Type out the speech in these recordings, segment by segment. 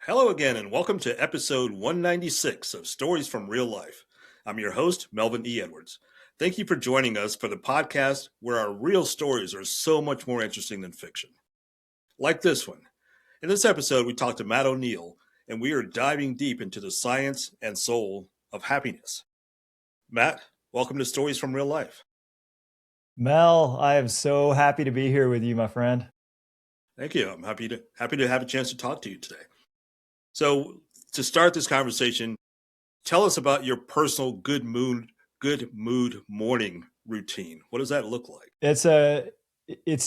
Hello again, and welcome to episode 196 of Stories from Real Life. I'm your host, Melvin E. Edwards. Thank you for joining us for the podcast where our real stories are so much more interesting than fiction. Like this one. In this episode, we talked to Matt O'Neill, and we are diving deep into the science and soul of happiness. Matt, welcome to Stories from Real Life. Mel, I am so happy to be here with you, my friend. Thank you. I'm happy to have a chance to talk to you today. So, to start this conversation, tell us about your personal good mood morning routine. What does that look like? It's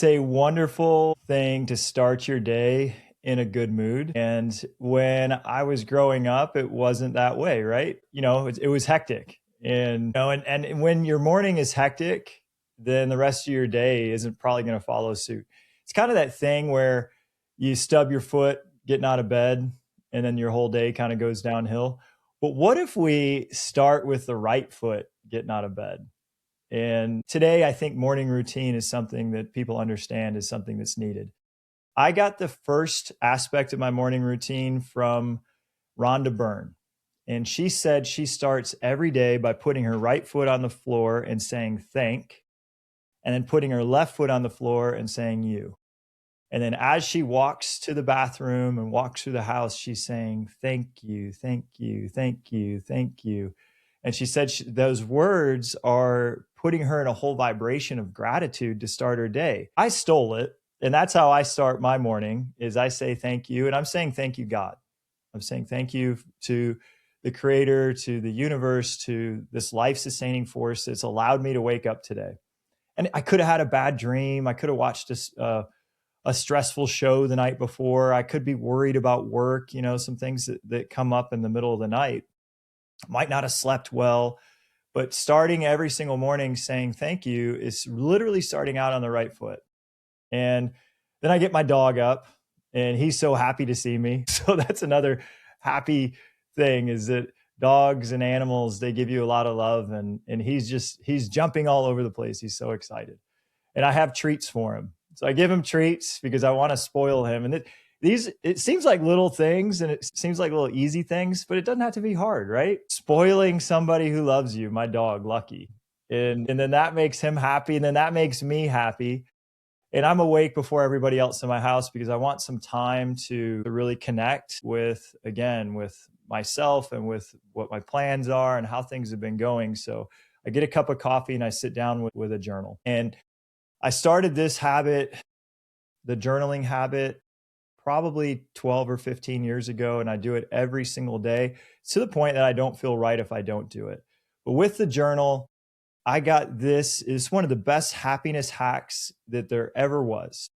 a wonderful thing to start your day in a good mood. And when I was growing up, it wasn't that way, right? It was hectic. And when your morning is hectic, then the rest of your day isn't probably going to follow suit. It's kind of that thing where you stub your foot getting out of bed and then your whole day kind of goes downhill. But what if we start with the right foot getting out of bed? And today, I think morning routine is something that people understand is something that's needed. I got the first aspect of my morning routine from Rhonda Byrne. And she said she starts every day by putting her right foot on the floor and saying thank, and then putting her left foot on the floor and saying you. And then as she walks to the bathroom and walks through the house, she's saying, thank you, thank you, thank you, thank you. And she said those words are putting her in a whole vibration of gratitude to start her day. I stole it. And that's how I start my morning is I say thank you. And I'm saying thank you, God. I'm saying thank you to the creator, to the universe, to this life-sustaining force that's allowed me to wake up today. And I could have had a bad dream. I could have watched a stressful show the night before. I could be worried about work, some things that come up in the middle of the night. Might not have slept well, but starting every single morning saying thank you is literally starting out on the right foot. And then I get my dog up and he's so happy to see me. So that's another happy thing is that dogs and animals, they give you a lot of love and he's jumping all over the place. He's so excited. And I have treats for him. So I give him treats because I want to spoil him. And it seems like little things and it seems like little easy things, but it doesn't have to be hard, right? Spoiling somebody who loves you, my dog, Lucky. And then that makes him happy. And then that makes me happy. And I'm awake before everybody else in my house because I want some time to really connect with myself and with what my plans are and how things have been going. So I get a cup of coffee and I sit down with a journal. And I started this habit, the journaling habit, probably 12 or 15 years ago, and I do it every single day to the point that I don't feel right if I don't do it. But with the journal, I got this is one of the best happiness hacks that there ever was.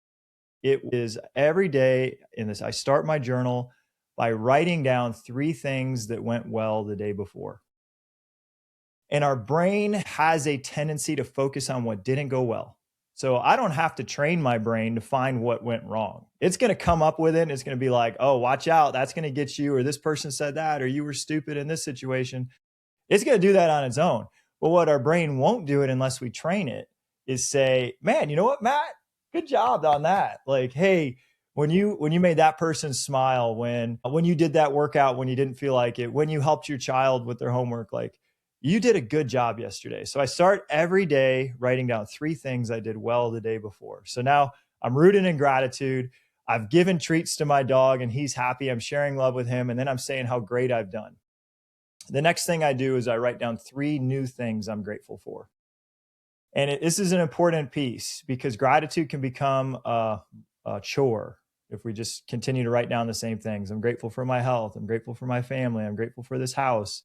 It is every day in this, I start my journal by writing down 3 things that went well the day before. And our brain has a tendency to focus on what didn't go well. So I don't have to train my brain to find what went wrong. It's going to come up with it. And it's going to be like, oh, watch out. That's going to get you. Or this person said that. Or you were stupid in this situation. It's going to do that on its own. But what our brain won't do it unless we train it is say, man, you know what, Matt? Good job on that. Like, hey, when you made that person smile, when you did that workout, when you didn't feel like it, when you helped your child with their homework, like, you did a good job yesterday. So I start every day writing down 3 things I did well the day before. So now I'm rooted in gratitude. I've given treats to my dog and he's happy. I'm sharing love with him. And then I'm saying how great I've done. The next thing I do is I write down 3 new things I'm grateful for. And this is an important piece because gratitude can become a chore if we just continue to write down the same things. I'm grateful for my health. I'm grateful for my family. I'm grateful for this house.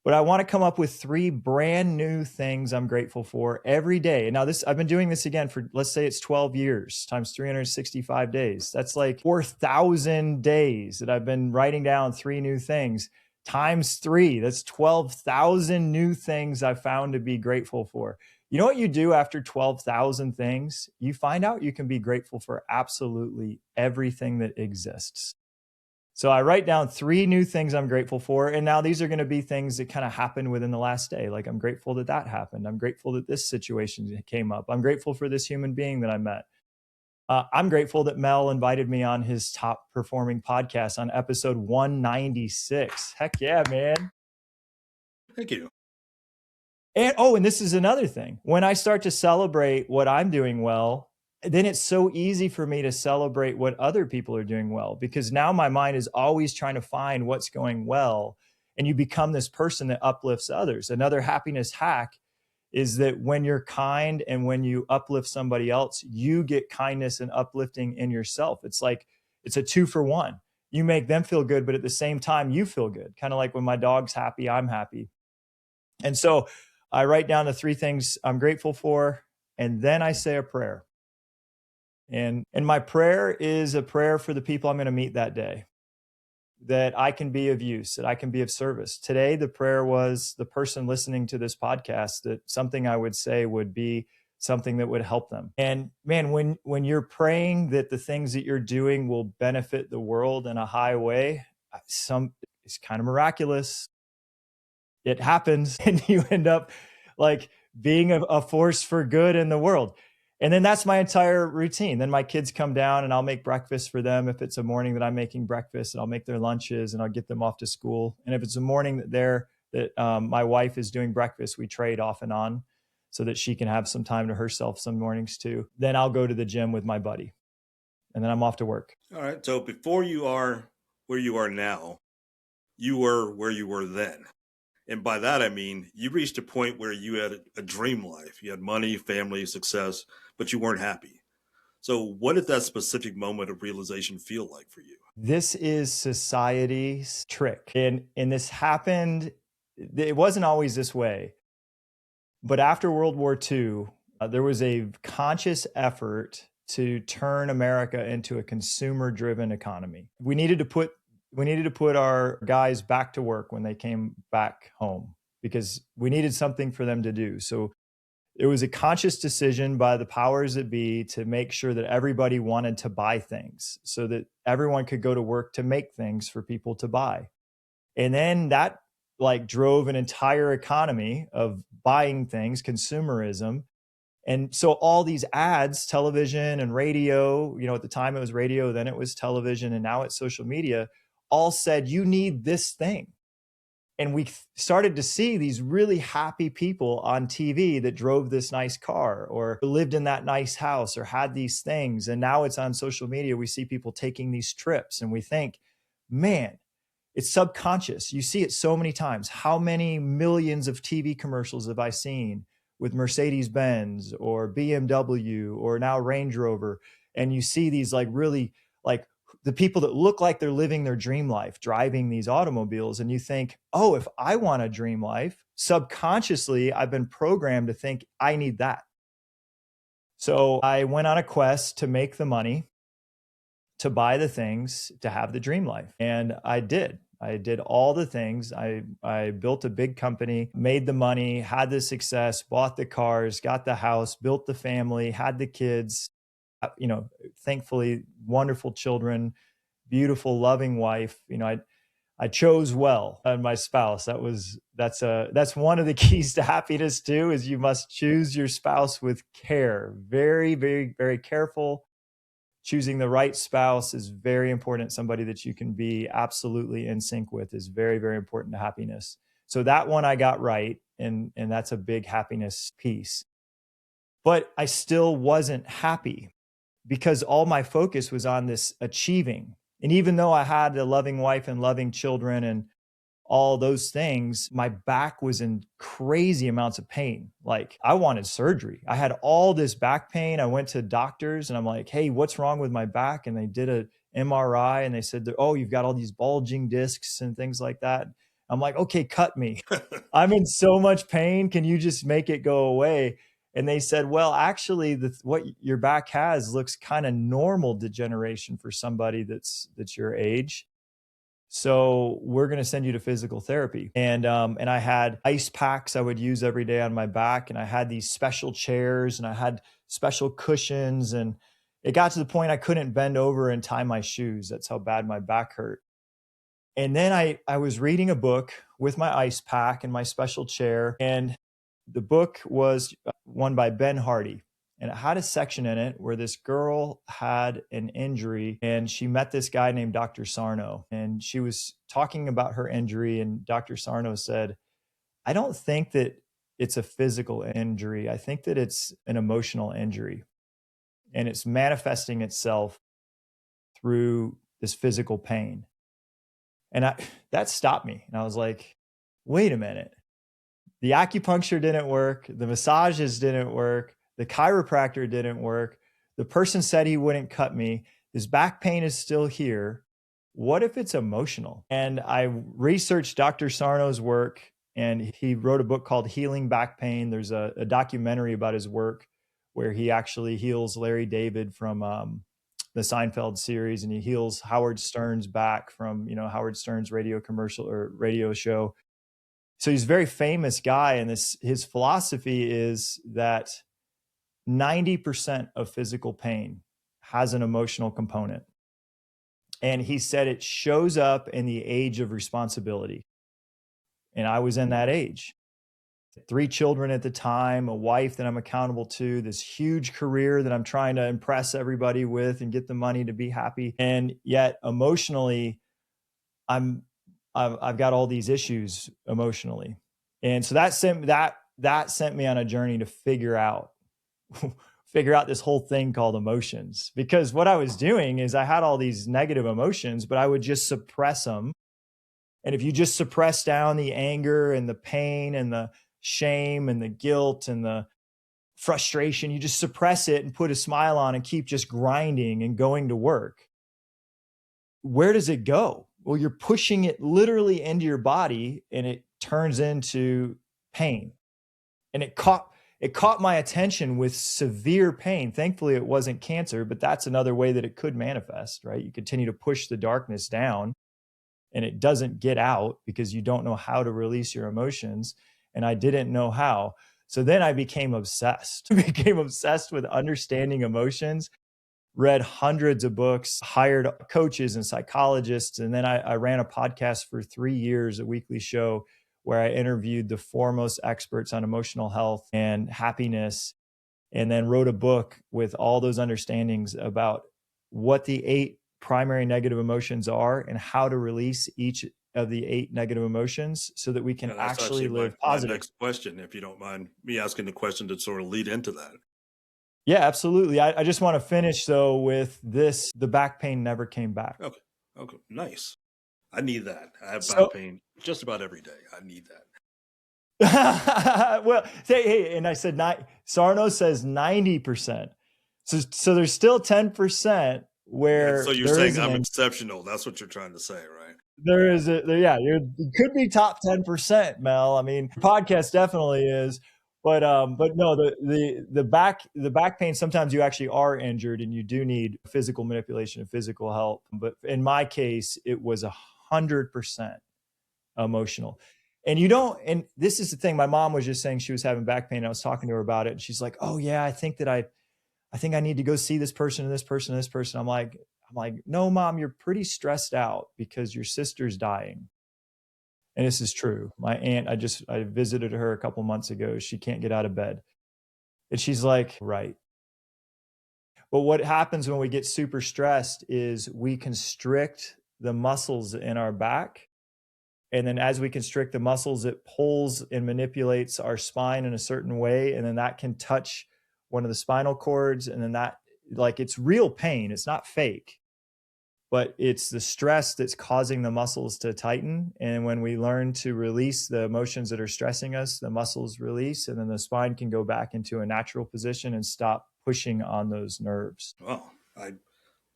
But I want to come up with 3 brand new things I'm grateful for every day. And now I've been doing this again for, let's say it's 12 years times 365 days. That's like 4,000 days that I've been writing down 3 new things times 3. That's 12,000 new things I found to be grateful for. You know what you do after 12,000 things? You find out you can be grateful for absolutely everything that exists. So I write down 3 new things I'm grateful for. And now these are going to be things that kind of happened within the last day. Like I'm grateful that happened. I'm grateful that this situation came up. I'm grateful for this human being that I met. I'm grateful that Mel invited me on his top performing podcast on episode 196. Heck yeah, man. Thank you. And this is another thing. When I start to celebrate what I'm doing well, then it's so easy for me to celebrate what other people are doing well, because now my mind is always trying to find what's going well. And you become this person that uplifts others. Another happiness hack is that when you're kind and when you uplift somebody else, you get kindness and uplifting in yourself. It's like it's a 2-for-1. You make them feel good, but at the same time, you feel good. Kind of like when my dog's happy, I'm happy. And so I write down the 3 things I'm grateful for, and then I say a prayer. And my prayer is a prayer for the people I'm going to meet that day, that I can be of use, that I can be of service. Today, the prayer was the person listening to this podcast, that something I would say would be something that would help them. And man, when you're praying that the things that you're doing will benefit the world in a high way, it's kind of miraculous. It happens, and you end up like being a force for good in the world. And then that's my entire routine. Then my kids come down and I'll make breakfast for them. If it's a morning that I'm making breakfast, and I'll make their lunches and I'll get them off to school. And if it's a morning that my wife is doing breakfast, we trade off and on so that she can have some time to herself some mornings too. Then I'll go to the gym with my buddy, and then I'm off to work. All right. So before you are where you are now, you were where you were then. And by that, I mean, you reached a point where you had a dream life. You had money, family, success, but you weren't happy. So what did that specific moment of realization feel like for you? This is society's trick. And this happened, it wasn't always this way. But after World War II, there was a conscious effort to turn America into a consumer-driven economy. We needed to put our guys back to work when they came back home, because we needed something for them to do. So it was a conscious decision by the powers that be to make sure that everybody wanted to buy things, so that everyone could go to work to make things for people to buy. And then that drove an entire economy of buying things, consumerism. And so all these ads, television and radio, at the time it was radio, then it was television, and now it's social media, all said, you need this thing. And we started to see these really happy people on TV that drove this nice car or lived in that nice house or had these things. And now it's on social media. We see people taking these trips and we think, man, it's subconscious. You see it so many times. How many millions of TV commercials have I seen with Mercedes-Benz or BMW or now Range Rover? And you see these really the people that look like they're living their dream life, driving these automobiles. And you think, oh, if I want a dream life, subconsciously, I've been programmed to think I need that. So I went on a quest to make the money, to buy the things, to have the dream life. And I did. I did all the things. I built a big company, made the money, had the success, bought the cars, got the house, built the family, had the kids, thankfully, wonderful children, beautiful, loving wife. I chose well, and my spouse. That's one of the keys to happiness too, is you must choose your spouse with care. Very, very, very careful. Choosing the right spouse is very important. Somebody that you can be absolutely in sync with is very, very important to happiness. So that one I got right, and that's a big happiness piece. But I still wasn't happy, because all my focus was on this achieving. And even though I had a loving wife and loving children and all those things, my back was in crazy amounts of pain. Like, I wanted surgery. I had all this back pain. I went to doctors and I'm like, hey, what's wrong with my back? And they did a MRI and they said, oh, you've got all these bulging discs and things like that. I'm like, okay, cut me. I'm in so much pain. Can you just make it go away? And they said, well, actually, what your back has looks kind of normal degeneration for somebody that's your age. So we're going to send you to physical therapy. And I had ice packs I would use every day on my back. And I had these special chairs and I had special cushions. And it got to the point I couldn't bend over and tie my shoes. That's how bad my back hurt. And then I was reading a book with my ice pack and my special chair. And the book was one by Ben Hardy. And it had a section in it where this girl had an injury and she met this guy named Dr. Sarno. And she was talking about her injury. And Dr. Sarno said, I don't think that it's a physical injury. I think that it's an emotional injury. And it's manifesting itself through this physical pain. And that stopped me. And I was like, wait a minute. The acupuncture didn't work. The massages didn't work. The chiropractor didn't work. The person said he wouldn't cut me. His back pain is still here. What if it's emotional? And I researched Dr. Sarno's work, and he wrote a book called Healing Back Pain. There's a documentary about his work where he actually heals Larry David from the Seinfeld series, and he heals Howard Stern's back from, Howard Stern's radio commercial or radio show. So he's a very famous guy, and his philosophy is that 90% of physical pain has an emotional component. And he said it shows up in the age of responsibility. And I was in that age. 3 children at the time, a wife that I'm accountable to, this huge career that I'm trying to impress everybody with and get the money to be happy. And yet emotionally, I've got all these issues emotionally. And so that sent me on a journey to figure out this whole thing called emotions. Because what I was doing is I had all these negative emotions, but I would just suppress them. And if you just suppress down the anger and the pain and the shame and the guilt and the frustration, you just suppress it and put a smile on and keep just grinding and going to work. Where does it go? Well, you're pushing it literally into your body, and it turns into pain. And it caught my attention with severe pain. Thankfully, it wasn't cancer, but that's another way that it could manifest, right? You continue to push the darkness down, and it doesn't get out because you don't know how to release your emotions. And I didn't know how. So then I became obsessed. With understanding emotions, read hundreds of books, hired coaches and psychologists. And then I ran a podcast for 3 years, a weekly show where I interviewed the foremost experts on emotional health and happiness, and then wrote a book with all those understandings about what the 8 primary negative emotions are and how to release each of the 8 negative emotions so that we can actually live positive. My next question, if you don't mind me asking the question to sort of lead into that. Yeah, absolutely. I just want to finish though with this: the back pain never came back. Okay, nice. I need that. I have back pain just about every day. I need that. Well, hey, and I said, Sarno says 90%. So there's still 10% where. Yeah, so you're saying I'm exceptional. That's what you're trying to say, right? You could be top 10%, Mel. I mean, podcast definitely is. But no, the back pain, sometimes you actually are injured and you do need physical manipulation and physical help. But in my case, it was 100% emotional. And this is the thing, my mom was just saying she was having back pain, and I was talking to her about it, and she's like, oh yeah, I think I need to go see this person and this person and this person. I'm like, no, Mom, you're pretty stressed out because your sister's dying. And this is true. My aunt, I visited her a couple months ago. She can't get out of bed. And she's like, right. But what happens when we get super stressed is we constrict the muscles in our back. And then as we constrict the muscles, it pulls and manipulates our spine in a certain way. And then that can touch one of the spinal cords. And then it's real pain. It's not fake. But it's the stress that's causing the muscles to tighten. And when we learn to release the emotions that are stressing us, the muscles release, and then the spine can go back into a natural position and stop pushing on those nerves. Well, I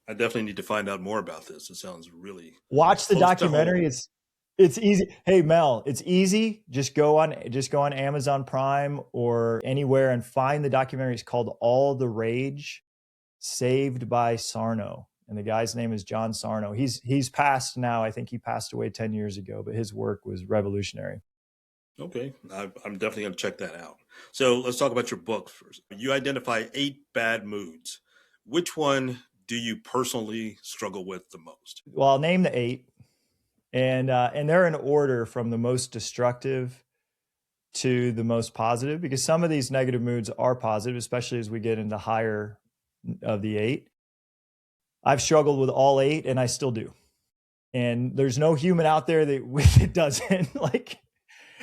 definitely need to find out more about this. It sounds really. Watch the documentary. It's easy. Hey, Mel, it's easy. Just go on Amazon Prime or anywhere and find the documentary. It's called All the Rage, Saved by Sarno. And the guy's name is John Sarno. He's passed now. I think he passed away 10 years ago, but his work was revolutionary. Okay. I'm definitely going to check that out. So let's talk about your book first. You identify 8 bad moods. Which one do you personally struggle with the most? Well, I'll name the 8. And they're in order from the most destructive to the most positive, because some of these negative moods are positive, especially as we get into higher of the 8. I've struggled with all 8 and I still do. And there's no human out there that doesn't like,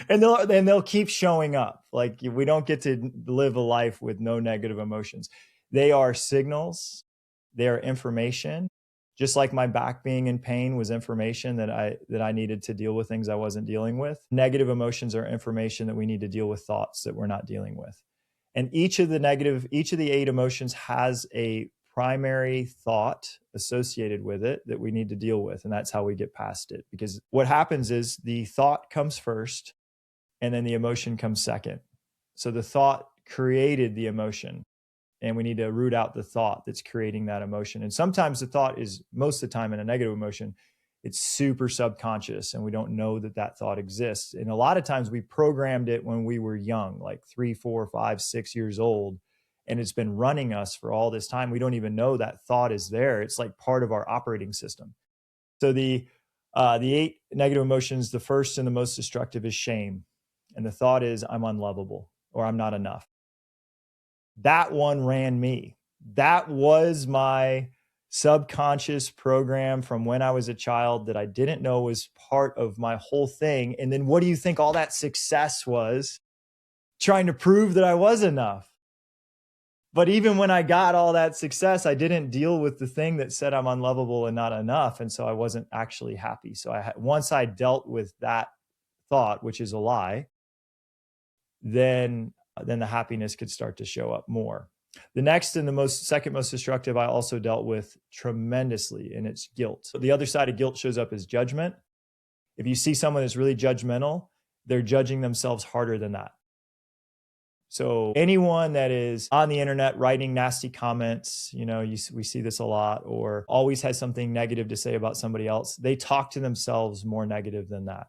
and they'll keep showing up. Like, we don't get to live a life with no negative emotions. They are signals. They are information. Just like my back being in pain was information that I needed to deal with things I wasn't dealing with. Negative emotions are information that we need to deal with thoughts that we're not dealing with. And each of the 8 emotions has a primary thought associated with it that we need to deal with. And that's how we get past it. Because what happens is the thought comes first and then the emotion comes second. So the thought created the emotion, and we need to root out the thought that's creating that emotion. And sometimes the thought is, most of the time in a negative emotion, it's super subconscious and we don't know that thought exists. And a lot of times we programmed it when we were young, like 3, 4, 5, 6 years old. And it's been running us for all this time. We don't even know that thought is there. It's like part of our operating system. So the 8 negative emotions, the first and the most destructive is shame. And the thought is, I'm unlovable or I'm not enough. That one ran me. That was my subconscious program from when I was a child that I didn't know was part of my whole thing. And then what do you think all that success was? Trying to prove that I was enough. But even when I got all that success, I didn't deal with the thing that said I'm unlovable and not enough. And so I wasn't actually happy. So once I dealt with that thought, which is a lie, then the happiness could start to show up more. The next and the second most destructive I also dealt with tremendously, and it's guilt. So the other side of guilt shows up as judgment. If you see someone that's really judgmental, they're judging themselves harder than that. So anyone that is on the internet writing nasty comments, we see this a lot, or always has something negative to say about somebody else, they talk to themselves more negative than that.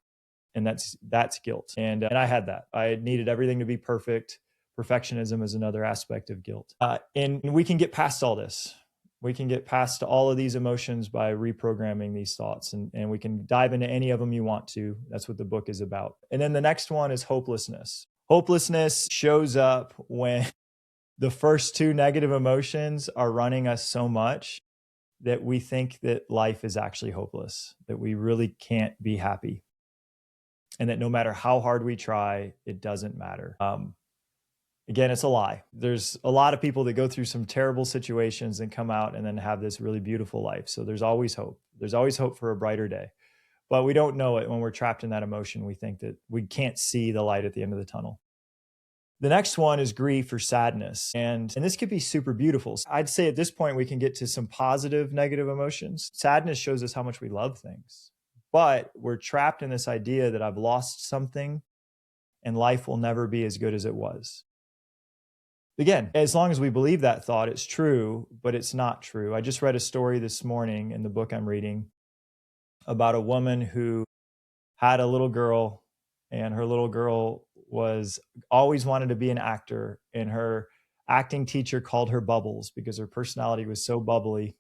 And that's guilt. And I had that. I needed everything to be perfect. Perfectionism is another aspect of guilt. And we can get past all this. We can get past all of these emotions by reprogramming these thoughts. And we can dive into any of them you want to. That's what the book is about. And then the next one is hopelessness. Hopelessness shows up when the first 2 negative emotions are running us so much that we think that life is actually hopeless, that we really can't be happy. And that no matter how hard we try, it doesn't matter. Again, it's a lie. There's a lot of people that go through some terrible situations and come out and then have this really beautiful life. So there's always hope. There's always hope for a brighter day. But we don't know it when we're trapped in that emotion. We think that we can't see the light at the end of the tunnel. The next one is grief or sadness. And this could be super beautiful. I'd say at this point, we can get to some positive negative emotions. Sadness shows us how much we love things. But we're trapped in this idea that I've lost something and life will never be as good as it was. Again, as long as we believe that thought, it's true, but it's not true. I just read a story this morning in the book I'm reading about a woman who had a little girl, and her little girl was always wanted to be an actor. And her acting teacher called her Bubbles because her personality was so bubbly.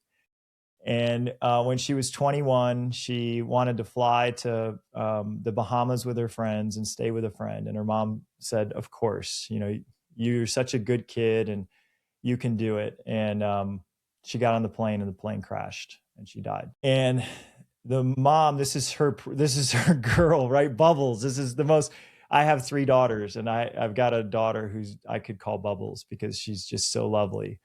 And when she was 21, she wanted to fly to the Bahamas with her friends and stay with a friend. And her mom said, of course, you're such a good kid and you can do it. And she got on the plane and the plane crashed and she died. And the mom, this is her girl, right? Bubbles. This is the most, I have 3 daughters and I've got a daughter who's I could call Bubbles because she's just so lovely.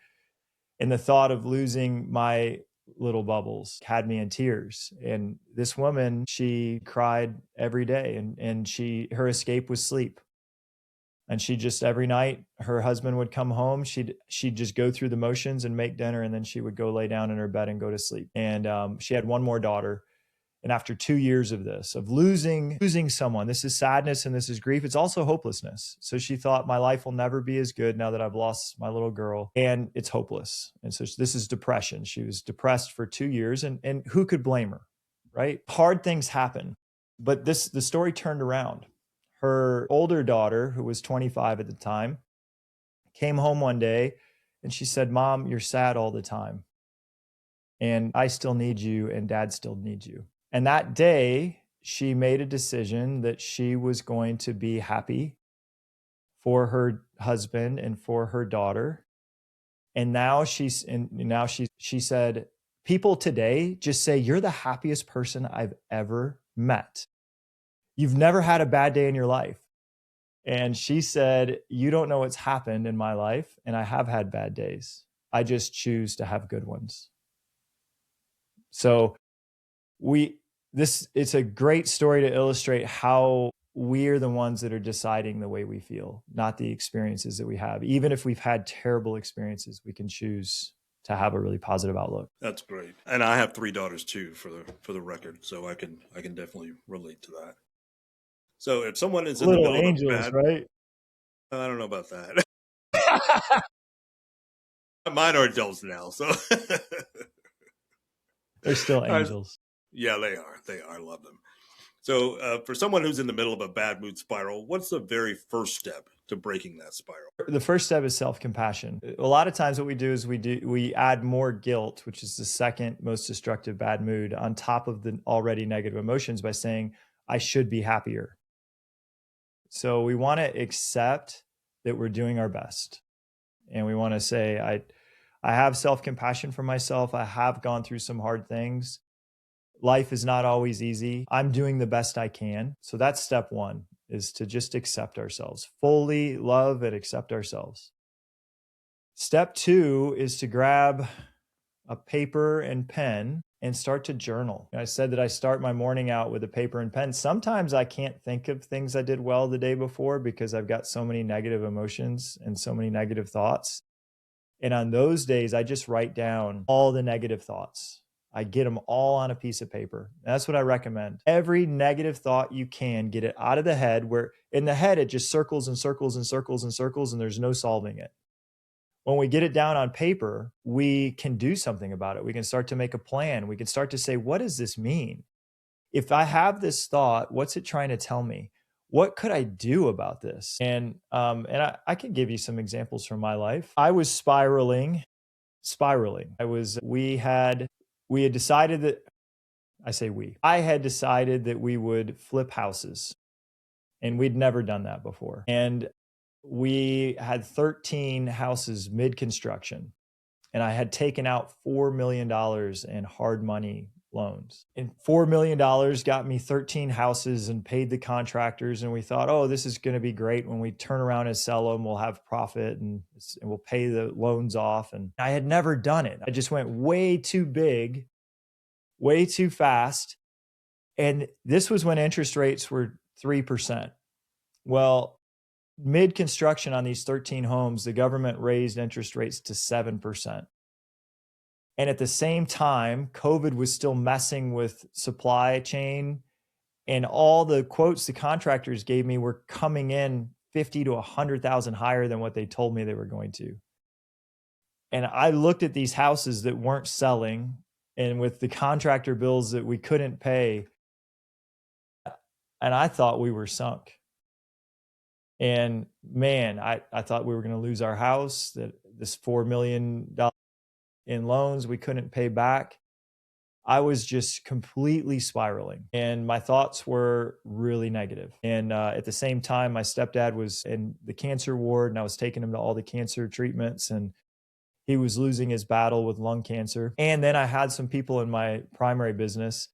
And the thought of losing my little Bubbles had me in tears. And this woman, she cried every day and her escape was sleep. And she just, every night her husband would come home, she'd just go through the motions and make dinner. And then she would go lay down in her bed and go to sleep. And she had one more daughter. And after 2 years of this, of losing someone, this is sadness and this is grief. It's also hopelessness. So she thought, my life will never be as good now that I've lost my little girl, and it's hopeless. And so this is depression. She was depressed for 2 years, and who could blame her, right? Hard things happen, but the story turned around. Her older daughter, who was 25 at the time, came home one day and she said, Mom, you're sad all the time. And I still need you and Dad still needs you. And that day, she made a decision that she was going to be happy for her husband and for her daughter. And now she said, people today just say, you're the happiest person I've ever met. You've never had a bad day in your life. And she said, you don't know what's happened in my life. And I have had bad days. I just choose to have good ones. So it's a great story to illustrate how we're the ones that are deciding the way we feel, not the experiences that we have. Even if we've had terrible experiences, we can choose to have a really positive outlook. That's great. And I have 3 daughters too, for the record, so I can definitely relate to that. So if someone is in Little the middle angels, of a bad, right? I don't know about that. Mine are adults now, so They're still angels. Yeah, they are. They are. I love them. So for someone who's in the middle of a bad mood spiral, what's the very first step to breaking that spiral? The first step is self-compassion. A lot of times what we do is we add more guilt, which is the second most destructive bad mood, on top of the already negative emotions by saying, I should be happier. So we want to accept that we're doing our best. And we want to say, I have self-compassion for myself. I have gone through some hard things. Life is not always easy. I'm doing the best I can. So that's step one, is to just accept ourselves, fully love and accept ourselves. Step two is to grab a paper and pen and start to journal. I said that I start my morning out with a paper and pen. Sometimes I can't think of things I did well the day before because I've got so many negative emotions and so many negative thoughts. And on those days, I just write down all the negative thoughts. I get them all on a piece of paper. That's what I recommend. Every negative thought you can, get it out of the head, where in the head, it just circles and circles and circles and circles, and there's no solving it. When we get it down on paper, we can do something about it. We can start to make a plan. We can start to say, what does this mean? If I have this thought, what's it trying to tell me? What could I do about this? And I can give you some examples from my life. I was spiraling. We had decided that, I had decided that we would flip houses, and we'd never done that before. And we had 13 houses mid-construction, and I had taken out $4 million in hard money loans. And $4 million got me 13 houses and paid the contractors. And we thought, oh, this is going to be great. When we turn around and sell them, we'll have profit and we'll pay the loans off. And I had never done it. I just went way too big, way too fast. And this was when interest rates were 3%. Well, mid-construction on these 13 homes, the government raised interest rates to 7%. And at the same time, COVID was still messing with supply chain, and all the quotes the contractors gave me were coming in 50 to 100,000 higher than what they told me they were going to. And I looked at these houses that weren't selling, and with the contractor bills that we couldn't pay, and I thought we were sunk. And man, I thought we were going to lose our house, that this $4 million in loans we couldn't pay back. I was just completely spiraling, and my thoughts were really negative. And at the same time, my stepdad was in the cancer ward, and I was taking him to all the cancer treatments, and he was losing his battle with lung cancer. And then I had some people in my primary business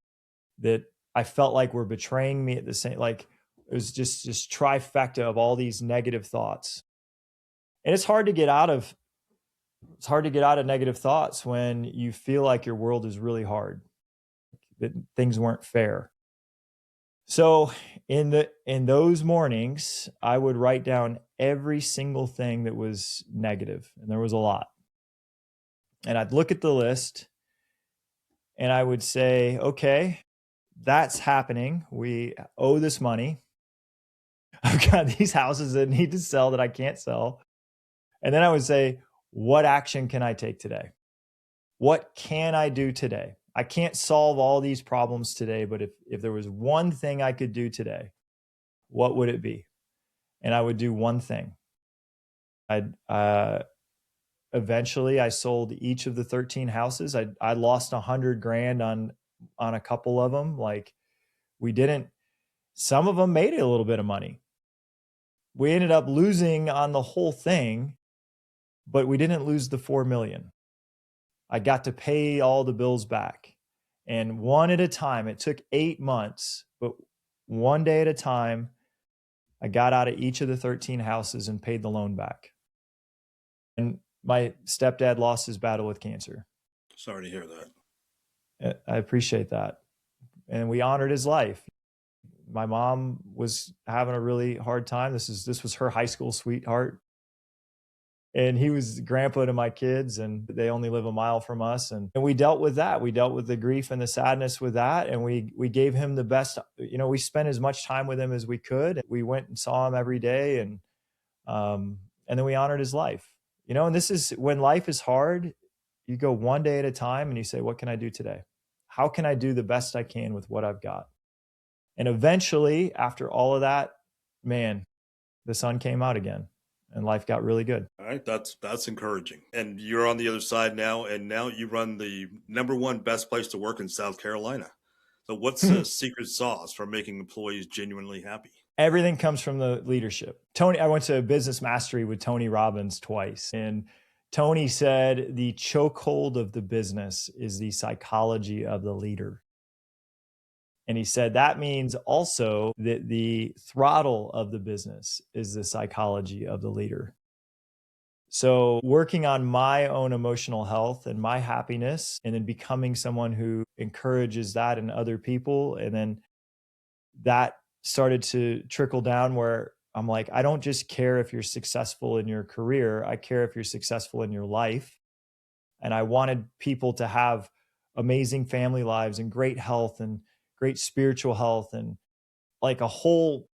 that I felt like were betraying me at the same, like it was just trifecta of all these negative thoughts. And it's hard to get out of negative thoughts when you feel like your world is really hard, that things weren't fair. So in those mornings, I would write down every single thing that was negative, and there was a lot. And I'd look at the list and I would say, okay, that's happening. We owe this money. I've got these houses that need to sell that I can't sell. And then I would say, what action can I take today? What can I do today? I can't solve all these problems today, but if there was one thing I could do today, what would it be? And I would do one thing. Eventually I sold each of the 13 houses. I lost $100,000 on a couple of them. Like some of them made a little bit of money. We ended up losing on the whole thing, but we didn't lose the 4 million. I got to pay all the bills back. And one at a time, it took 8 months, but one day at a time, I got out of each of the 13 houses and paid the loan back. And my stepdad lost his battle with cancer. Sorry to hear that. I appreciate that. And we honored his life. My mom was having a really hard time. This was her high school sweetheart. And he was grandpa to my kids, and they only live a mile from us. And we dealt with that. We dealt with the grief and the sadness with that. And we gave him the best, we spent as much time with him as we could. We went and saw him every day. And then we honored his life, and this is when life is hard, you go one day at a time and you say, what can I do today? How can I do the best I can with what I've got? And eventually, after all of that, man, the sun came out again. And life got really good. All right, that's encouraging. And you're on the other side now, and now you run the #1 best place to work in South Carolina. So what's the secret sauce for making employees genuinely happy? Everything comes from the leadership. I went to business mastery with Tony Robbins twice, and Tony said the chokehold of the business is the psychology of the leader. And he said that means also that the throttle of the business is the psychology of the leader. So working on my own emotional health and my happiness, and then becoming someone who encourages that in other people. And then that started to trickle down where I'm like, I don't just care if you're successful in your career. I care if you're successful in your life. And I wanted people to have amazing family lives and great health and great spiritual health and like a whole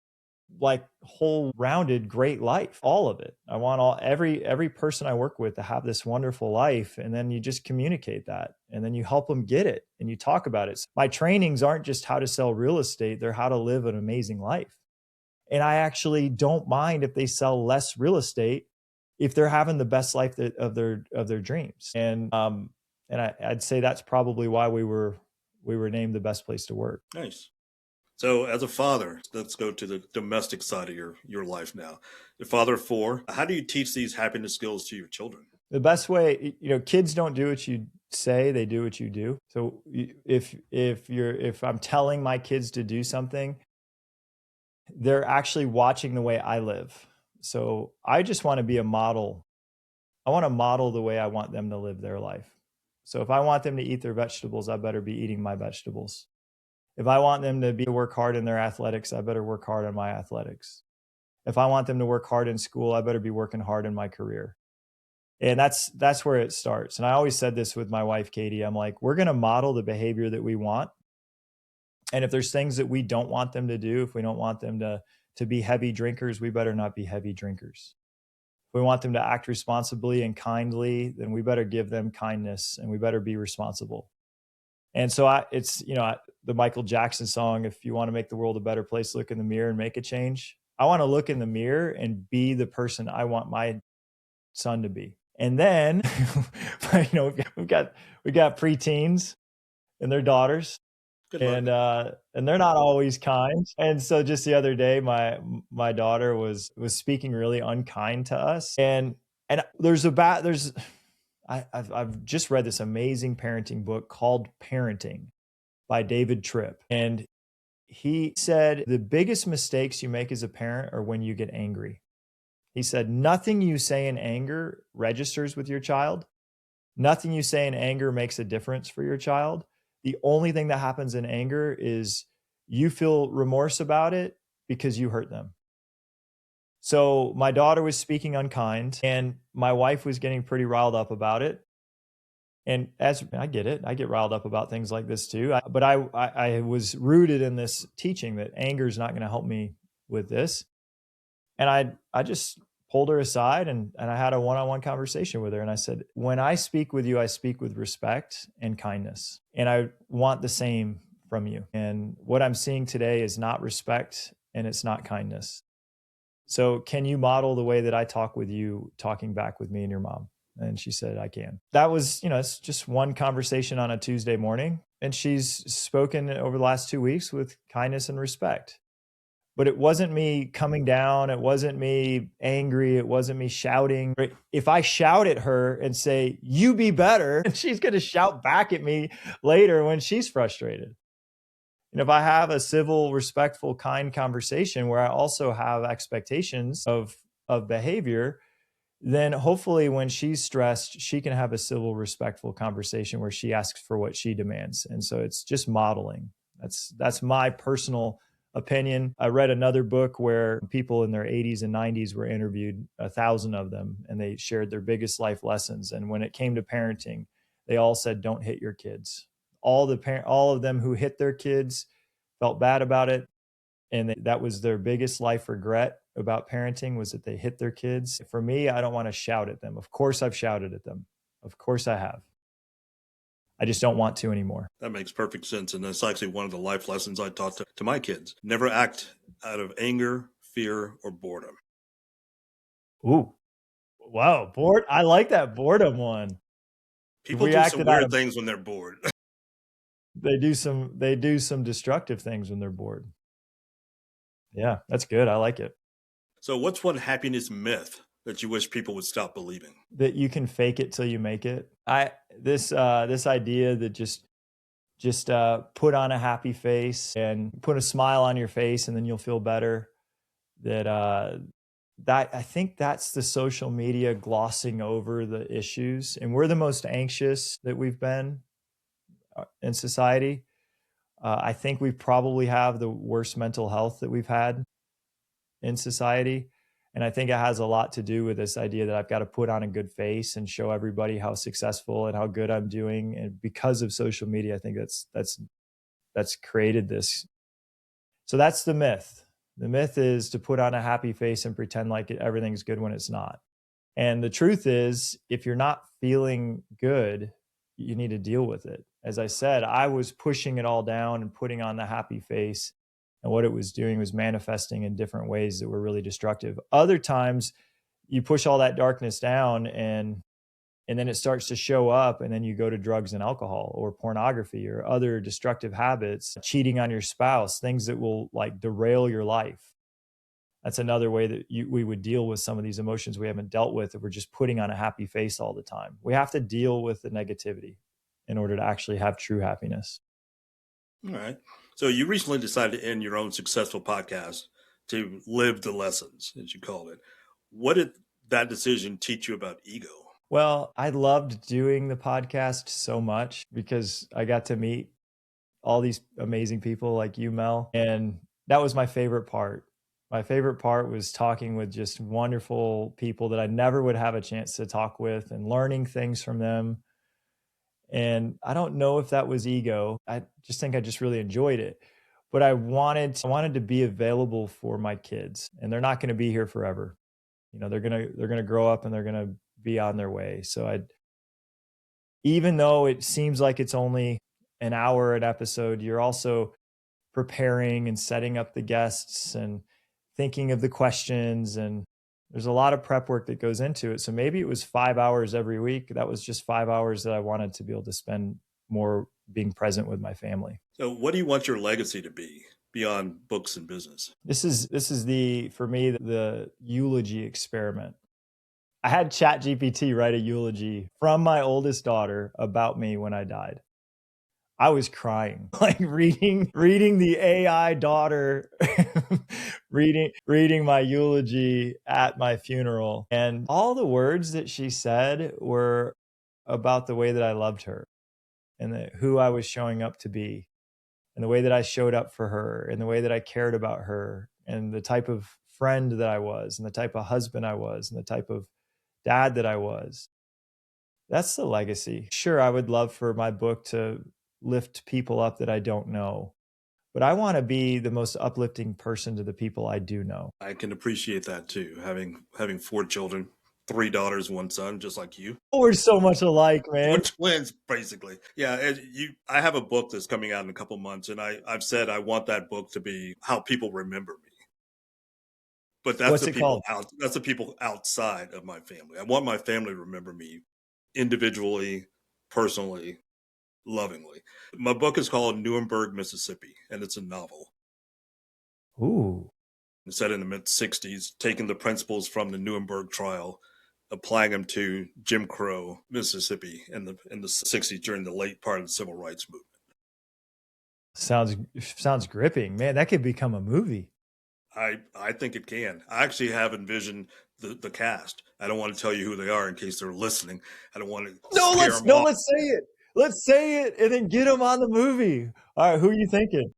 rounded great life, all of it. I want every person I work with to have this wonderful life. And then you just communicate that, and then you help them get it, and you talk about it. My trainings aren't just how to sell real estate, they're how to live an amazing life. And I actually don't mind if they sell less real estate if they're having the best life of their dreams. And I'd say that's probably why we were named the best place to work. Nice. So as a father, let's go to the domestic side of your life now. You're father of 4. How do you teach these happiness skills to your children? The best way, kids don't do what you say, they do what you do. So if I'm telling my kids to do something, they're actually watching the way I live. So I just want to be a model. I want to model the way I want them to live their life. So if I want them to eat their vegetables, I better be eating my vegetables. If I want them to work hard in their athletics, I better work hard on my athletics. If I want them to work hard in school, I better be working hard in my career. And that's where it starts. And I always said this with my wife, Katie. I'm like, we're going to model the behavior that we want. And if there's things that we don't want them to do, if we don't want them to be heavy drinkers, we better not be heavy drinkers. If we want them to act responsibly and kindly, then we better give them kindness, and we better be responsible. And so it's the Michael Jackson song, if you want to make the world a better place, look in the mirror and make a change. I want to look in the mirror and be the person I want my son to be. And then, we got preteens and their daughters. And they're not always kind. And so just the other day, my daughter was speaking really unkind to us. And I've just read this amazing parenting book called Parenting by David Tripp. And he said, the biggest mistakes you make as a parent are when you get angry. He said, nothing you say in anger registers with your child. Nothing you say in anger makes a difference for your child. The only thing that happens in anger is you feel remorse about it because you hurt them. So my daughter was speaking unkind, and my wife was getting pretty riled up about it. And as I get it, I get riled up about things like this too. But I was rooted in this teaching that anger is not going to help me with this. And I just pulled her aside and I had a one-on-one conversation with her. And I said, when I speak with you, I speak with respect and kindness. And I want the same from you. And what I'm seeing today is not respect and it's not kindness. So can you model the way that I talk with you, talking back with me and your mom? And she said, I can. That was, it's just one conversation on a Tuesday morning. And she's spoken over the last 2 weeks with kindness and respect. But it wasn't me coming down. It wasn't me angry. It wasn't me shouting. If I shout at her and say, you be better, she's going to shout back at me later when she's frustrated. And if I have a civil, respectful, kind conversation where I also have expectations of behavior, then hopefully when she's stressed, she can have a civil, respectful conversation where she asks for what she demands. And so it's just modeling. That's my personal opinion. I read another book where people in their 80s and 90s were interviewed, 1,000 of them, and they shared their biggest life lessons. And when it came to parenting, they all said, don't hit your kids. All of them who hit their kids felt bad about it. And that was their biggest life regret about parenting, was that they hit their kids. For me, I don't want to shout at them. Of course I've shouted at them. Of course I have. I just don't want to anymore. That makes perfect sense. And that's actually one of the life lessons I taught to my kids. Never act out of anger, fear, or boredom. Ooh, wow. I like that boredom one. People do some weird things when they're bored. They do some destructive things when they're bored. Yeah, that's good. I like it. So what's one happiness myth that you wish people would stop believing? That you can fake it till you make it. This idea that just put on a happy face and put a smile on your face and then you'll feel better. That I think that's the social media glossing over the issues. And we're the most anxious that we've been in society. I think we probably have the worst mental health that we've had in society. And I think it has a lot to do with this idea that I've got to put on a good face and show everybody how successful and how good I'm doing. And because of social media, I think that's created this. So that's the myth. The myth is to put on a happy face and pretend like everything's good when it's not. And the truth is, if you're not feeling good, you need to deal with it. As I said, I was pushing it all down and putting on the happy face. And what it was doing was manifesting in different ways that were really destructive. Other times you push all that darkness down and then it starts to show up, and then you go to drugs and alcohol or pornography or other destructive habits, cheating on your spouse, things that will like derail your life. That's another way that we would deal with some of these emotions we haven't dealt with if we're just putting on a happy face all the time. We have to deal with the negativity in order to actually have true happiness. All right. So you recently decided to end your own successful podcast to live the lessons, as you called it. What did that decision teach you about ego? Well, I loved doing the podcast so much because I got to meet all these amazing people like you, Mel. And that was my favorite part. My favorite part was talking with just wonderful people that I never would have a chance to talk with and learning things from them. And I don't know if that was ego. I just think I just really enjoyed it. But I wanted to be available for my kids, and they're not going to be here forever. You know, they're going to grow up and they're going to be on their way. So even though it seems like it's only an hour an episode, you're also preparing and setting up the guests and thinking of the questions, and there's a lot of prep work that goes into it. So maybe it was 5 hours every week. That was just 5 hours that I wanted to be able to spend more being present with my family. So what do you want your legacy to be beyond books and business? This is for me, the eulogy experiment. I had ChatGPT write a eulogy from my oldest daughter about me when I died. I was crying, like reading the AI daughter, reading my eulogy at my funeral. And all the words that she said were about the way that I loved her and who I was showing up to be and the way that I showed up for her and the way that I cared about her and the type of friend that I was and the type of husband I was and the type of dad that I was. That's the legacy. Sure, I would love for my book to lift people up that I don't know, but I want to be the most uplifting person to the people I do know. I can appreciate that too. Having 4 children, 3 daughters, 1 son, just like you. We're so much alike, man. We're twins, basically. Yeah, I have a book that's coming out in a couple months, and I've said I want that book to be how people remember me. But that's the people that's the people outside of my family. I want my family to remember me individually, personally, lovingly. My book is called Nuremberg, Mississippi, and it's a novel. Ooh. set in the mid-60s, taking the principles from the Nuremberg trial, applying them to Jim Crow, Mississippi in the 60s during the late part of the civil rights movement. Sounds gripping, man. That could become a movie. I think it can. I actually have envisioned the cast. I don't want to tell you who they are in case they're listening. I don't want to scare them off. Let's say it. Let's say it and then get them on the movie. All right, who are you thinking?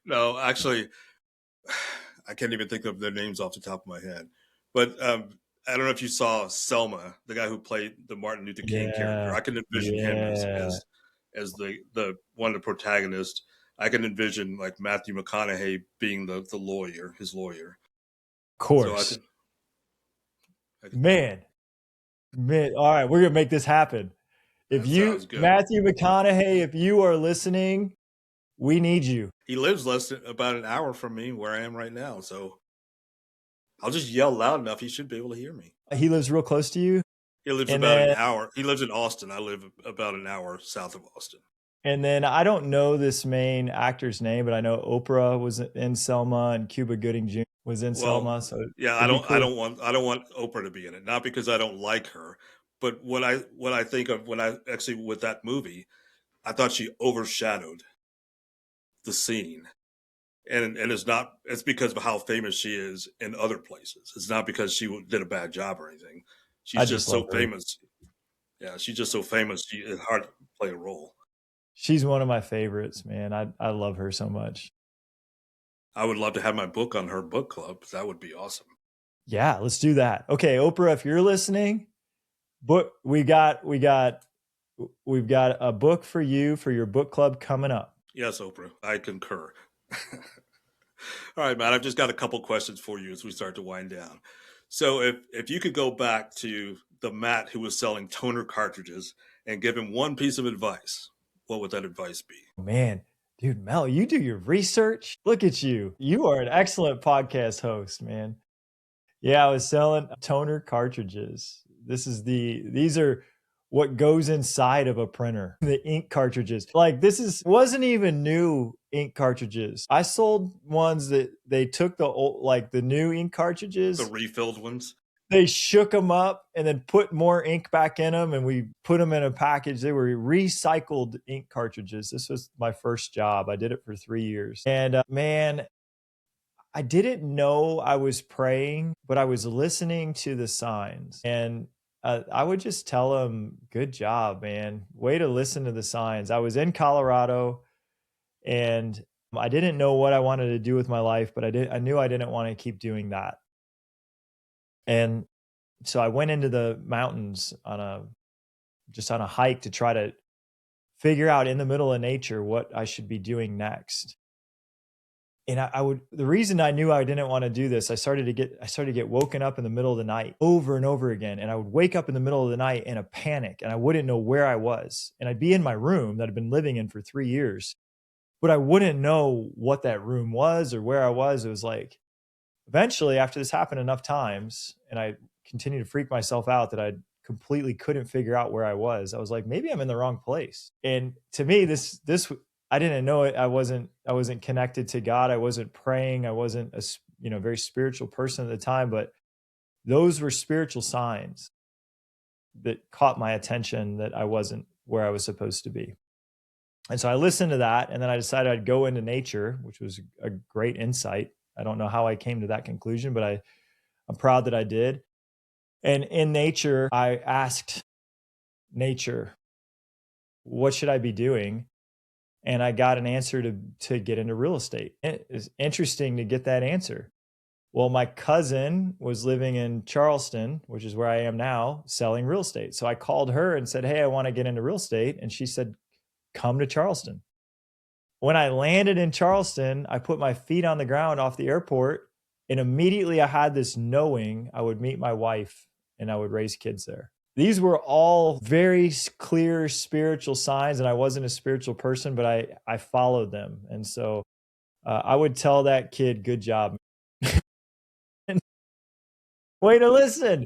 No, actually, I can't even think of their names off the top of my head. But I don't know if you saw Selma, the guy who played the Martin Luther King character. I can envision him as the one of the protagonists. I can envision like Matthew McConaughey being the lawyer, his lawyer. Of course. So Man. All right, we're gonna make this happen. If you, Matthew McConaughey, if you are listening, we need you. He lives less than about an hour from me where I am right now, so I'll just yell loud enough. He should be able to hear me. He lives real close to you? He lives about an hour. He lives in Austin. I live about an hour south of Austin. And then I don't know this main actor's name, but I know Oprah was in Selma and Cuba Gooding Jr. was in Selma. So yeah, I don't want Oprah to be in it. Not because I don't like her, but what I think of when I actually with that movie, I thought she overshadowed the scene. And it's because of how famous she is in other places. It's not because she did a bad job or anything. She's just so famous. Yeah, she's just so famous. It's hard to play a role. She's one of my favorites, man. I love her so much. I would love to have my book on her book club. That would be awesome. Yeah, let's do that. Okay, Oprah, if you're listening, we've got a book for you for your book club coming up. Yes, Oprah, I concur. All right, Matt, I've just got a couple questions for you as we start to wind down. So if you could go back to the Matt who was selling toner cartridges and give him one piece of advice, what would that advice be? Man, dude, Mel, you do your research. Look at you. You are an excellent podcast host, man. Yeah, I was selling toner cartridges. These are what goes inside of a printer, the ink cartridges. Like wasn't even new ink cartridges. I sold ones that they took the old, like the new ink cartridges. The refilled ones. They shook them up and then put more ink back in them, and we put them in a package. They were recycled ink cartridges. This was my first job. I did it for 3 years. And man, I didn't know I was praying, but I was listening to the signs. And I would just tell them, good job, man. Way to listen to the signs. I was in Colorado and I didn't know what I wanted to do with my life, but I knew I didn't want to keep doing that. And so I went into the mountains on a hike to try to figure out in the middle of nature what I should be doing next. And the reason I knew I didn't want to do this, I started to get woken up in the middle of the night over and over again. And I would wake up in the middle of the night in a panic and I wouldn't know where I was. And I'd be in my room that I'd been living in for 3 years, but I wouldn't know what that room was or where I was. It was like, eventually after this happened enough times and I continued to freak myself out that I completely couldn't figure out where I was like, maybe I'm in the wrong place. And to me, this I didn't know it. I wasn't connected to God. I wasn't praying. I wasn't a very spiritual person at the time, but those were spiritual signs that caught my attention that I wasn't where I was supposed to be. And so I listened to that, and then I decided I'd go into nature, which was a great insight. I don't know how I came to that conclusion, but I'm proud that I did. And in nature, I asked nature, what should I be doing? And I got an answer to get into real estate. It's interesting to get that answer. Well, my cousin was living in Charleston, which is where I am now, selling real estate. So I called her and said, hey, I want to get into real estate. And she said, come to Charleston. When I landed in Charleston, I put my feet on the ground off the airport, and immediately I had this knowing I would meet my wife and I would raise kids there. These were all very clear spiritual signs, and I wasn't a spiritual person, but I followed them. And so I would tell that kid, good job. Way to listen.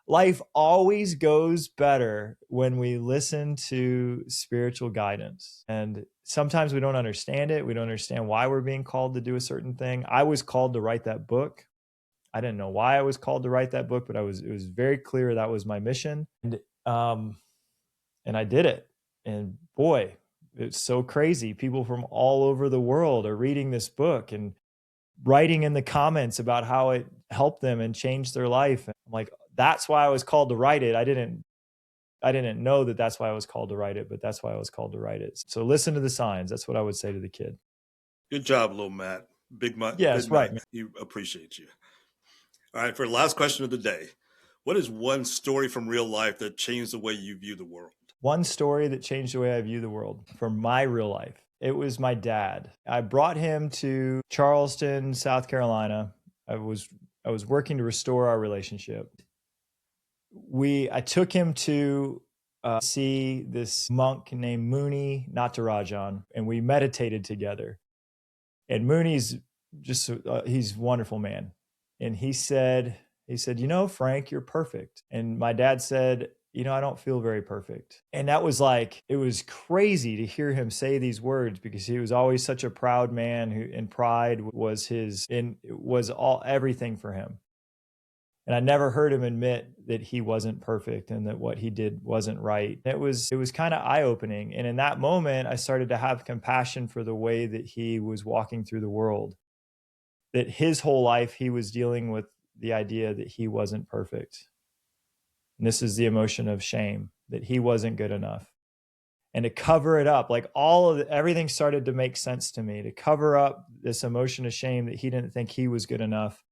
life always goes better when we listen to spiritual guidance. And sometimes we don't understand it. We don't understand why we're being called to do a certain thing. I was called to write that book. I didn't know why I was called to write that book, but it was very clear that was my mission. And I did it. And boy, it's so crazy. People from all over the world are reading this book and writing in the comments about how it helped them and changed their life. And I'm like, that's why I was called to write it. I didn't know that that's why I was called to write it, but that's why I was called to write it. So listen to the signs. That's what I would say to the kid. Good job, little Matt. Big Matt. Yes, right. He appreciates you. All right, for the last question of the day, what is one story from real life that changed the way you view the world? One story that changed the way I view the world from my real life. It was my dad. I brought him to Charleston, South Carolina. I was working to restore our relationship. I took him to see this monk named Muni Natarajan, and we meditated together. And Muni's just he's a wonderful man. And he said, Frank, you're perfect. And my dad said, I don't feel very perfect. And that was it was crazy to hear him say these words, because he was always such a proud man and pride was everything for him. And I never heard him admit that he wasn't perfect and that what he did wasn't right. It was kind of eye-opening. And in that moment, I started to have compassion for the way that he was walking through the world, that his whole life he was dealing with the idea that he wasn't perfect. And this is the emotion of shame, that he wasn't good enough. And to cover it up, everything started to make sense to me. To cover up this emotion of shame that he didn't think he was good enough,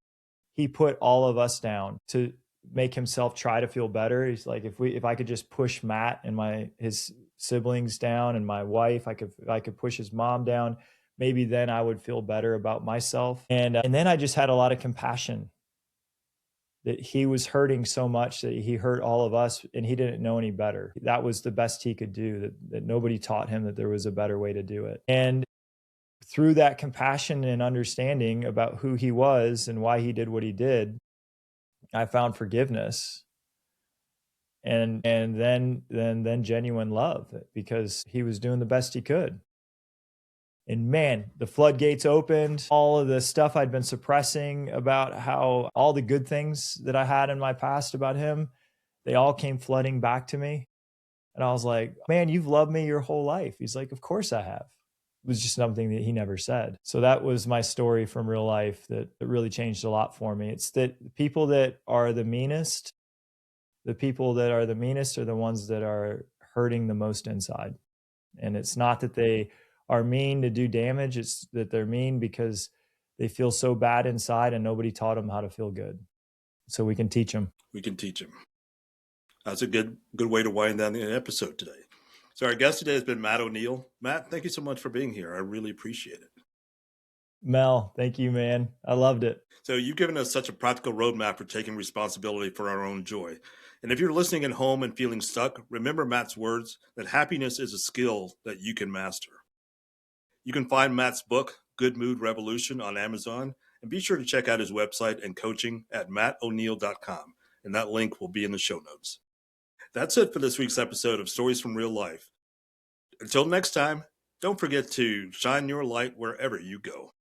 he put all of us down to make himself try to feel better. He's like, if I could just push Matt and his siblings down, and my wife, I could push his mom down, maybe then I would feel better about myself. And then I just had a lot of compassion that he was hurting so much that he hurt all of us, and he didn't know any better. That was the best he could do, that nobody taught him that there was a better way to do it. And through that compassion and understanding about who he was and why he did what he did, I found forgiveness and then genuine love, because he was doing the best he could. And man, the floodgates opened. All of the stuff I'd been suppressing about how all the good things that I had in my past about him, they all came flooding back to me. And I was like, man, you've loved me your whole life. He's like, of course I have. It was just something that he never said. So that was my story from real life that really changed a lot for me. It's that the people that are the meanest are the ones that are hurting the most inside. And it's not that they are mean to do damage. It's that they're mean because they feel so bad inside and nobody taught them how to feel good. So we can teach them. That's a good way to wind down the episode today. So our guest today has been Matt O'Neill. Matt, thank you so much for being here. I really appreciate it. Mel, thank you, man. I loved it. So you've given us such a practical roadmap for taking responsibility for our own joy. And if you're listening at home and feeling stuck, remember Matt's words that happiness is a skill that you can master. You can find Matt's book, Good Mood Revolution, on Amazon, and be sure to check out his website and coaching at mattoneil.com, and that link will be in the show notes. That's it for this week's episode of Stories from Real Life. Until next time, don't forget to shine your light wherever you go.